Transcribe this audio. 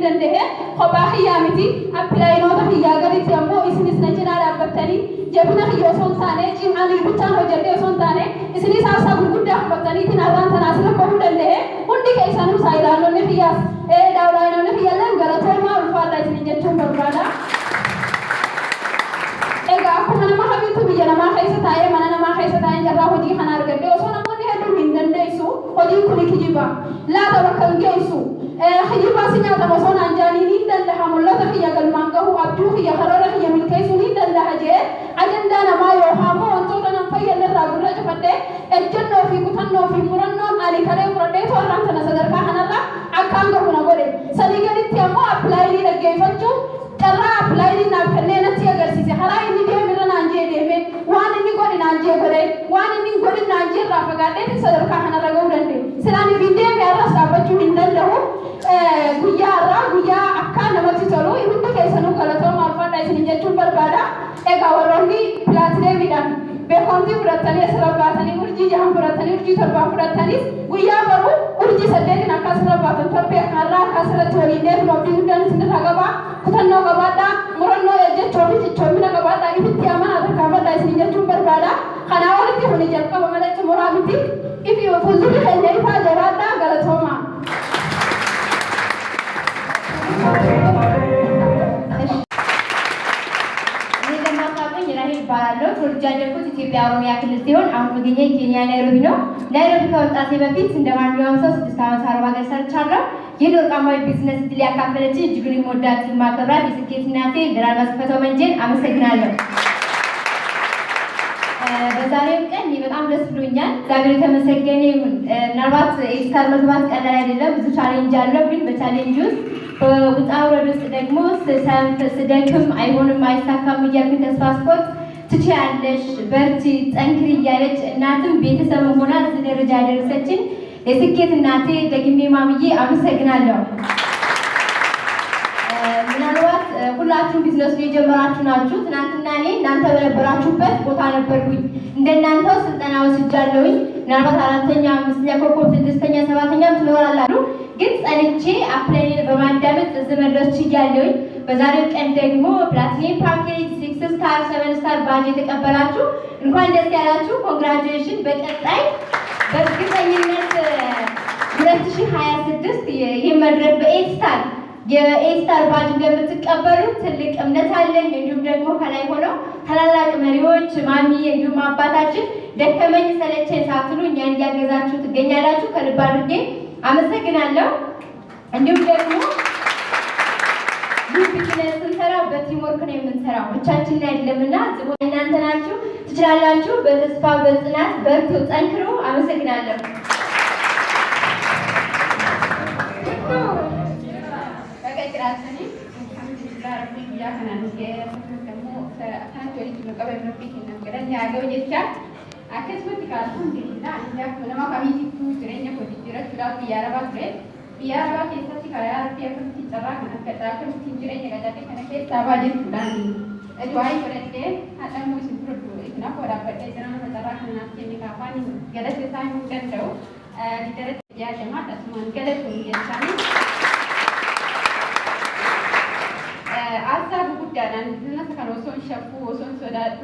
دنده خبا خيامتي أبلاي نوضة خياغري تيمو إسنس نجنا رابطاني جبنا خيوسون تاني جمعاني بچان هو جبه يوسون تاني إسنس آسا قلقود رابطاني تناران تناسل قبو دنده هندي كيسانو سايلانو نخياس داولانو نخيالن غلطور ما الفادا إسنس جتشون بربادا Ega aku mana mah itu biar nama kaisa tayar mana nama kaisa tayar jaga hoji kanar gede oso nama ni ada mindan deh isu hoji kuni kijiba la tawakal ke isu kijiba sinya tahu oso nanjani ni dan dah hamulah tak ya gal mangga hu abdu ya harara ya min kaisu ni dan dah aje agenda nama yo hamu untuk tanam faya le ragu raja pate ejen nofi kutan nofi muran non ali kare murade to orang sana sadar ka hanala akan ga huna gore saligari tiamo apply ni lagi fancu karena apply ni nak kene na tiya garsi harai ni dia mera nanje deme wan ni gori nanje gore wan ni gori nanje rafagade ni sadar ka hanala go dande silani video me ara sabachu hindan lahu guya akka namati tolo ibunda kesanu galato malfa dai ni jechu barbada ega waroni platine vidan bekonti furatani asrabatani urji jahan furatani urji torba furatani guya baru urji sadde na kasrabatan torbe kala kasrat wali ne lobdi hudan sinda gaba kutanno gabada muranno eje chobi na gabada ibti amana ta gabada ni jechu barbada kana wali honi jakka bamala murabiti if you fuzuli khayri fa jarada galatoma ባለው ተወልጃለሁት ኢትዮጵያ ኦሮሚያ ክልል ሲሆን አሁን መገኘው ኬንያ ናይሮቢ ነው። ናይሮቢ ከወጣቴ በፊት እንደማንኛውም ሰው 6 ዓመት አረብ ሀገር ሰርቻለሁ። ይህን ወርቃማ ቢዝነስ ድል ያካፈለችኝ እጅጉን የምወዳት የማከብራት የስኬት እናቴ ዶክተር መስፈተው መንጀን አመሰግናለሁ። በዛሬው ቀን በጣም ደስ ብሎኛል። እግዚአብሔር የተመሰገነ ይሁን። ምናልባት ኤክስታር መግባት ቀላል አይደለም፣ ብዙ ቻሌንጅ አለው። ግን በቻሌንጅ ውስጥ በውጣ ውረድ ውስጥ ደግሞ ስደክም አይሆንም አይሳካም እያልኩኝ ተስፋ ስቆርጥ ትችያለሽ፣ በርቺ፣ ጠንክሪ እያለች እናትም ቤተሰብ ሆና እዚህ ደረጃ ያደረሰችን የስኬት እናቴ ደግሜ ማምዬ አመሰግናለሁ። ምናልባት ሁላችሁም ቢዝነስ የጀመራችሁ ናችሁ። ትናንትና እኔ እናንተ በነበራችሁበት ቦታ ነበርኩኝ። እንደናንተው ስልጠና ወስጃለሁኝ። ምናልባት 4ኛ፣ 5ኛ ኮከብ 6ኛ፣ 7ኛ ትኖራላችሁ። ግን ጸንቼ አፕላይን በማዳመጥ እዚህ መድረስ ችያለሁኝ። በዛሬው ቀን ደግሞ ፕላቲኒየም ፓኬጅ 6 ስታር 7 ስታር ባጅ የተቀበላችሁ እንኳን ደስ ያላችሁ። ኮንግራቹሌሽን። በቀጣይ በእርግጠኝነት 2026 ይህ መድረክ በ8 ስታር የ8 ስታር ባጅ እንደምትቀበሉ ትልቅ እምነት አለኝ። እንዲሁም ደግሞ ከላይ ሆነው ታላላቅ መሪዎች ማሚ እንዲሁም አባታችን ደከመኝ ሰለቸኝ ሳትሉ እኛን እያገዛችሁ ትገኛላችሁ። ከልብ አድርጌ አመሰግናለሁ። እንዲሁም ደግሞ ቢዝነስ ስንሰራው በቲም ወርክ ነው የምንሰራው፣ ብቻችንን አይደለምና እናንተ ናችሁ፣ ትችላላችሁ። በተስፋ በጽናት በርቱ፣ ጠንክሩ። አመሰግናለሁ። Biar apa kita sih kalau arti apa sih cara kita kata jirannya kata kita kita wajib fulani. Jual berarti ada musim produk. Kenapa dapat cara cara kita ini kapan? Kalau kita mungkin tahu, kita ya cuma ada semua kalau punya cari. Asal buku dan nanti kalau son syafu son soda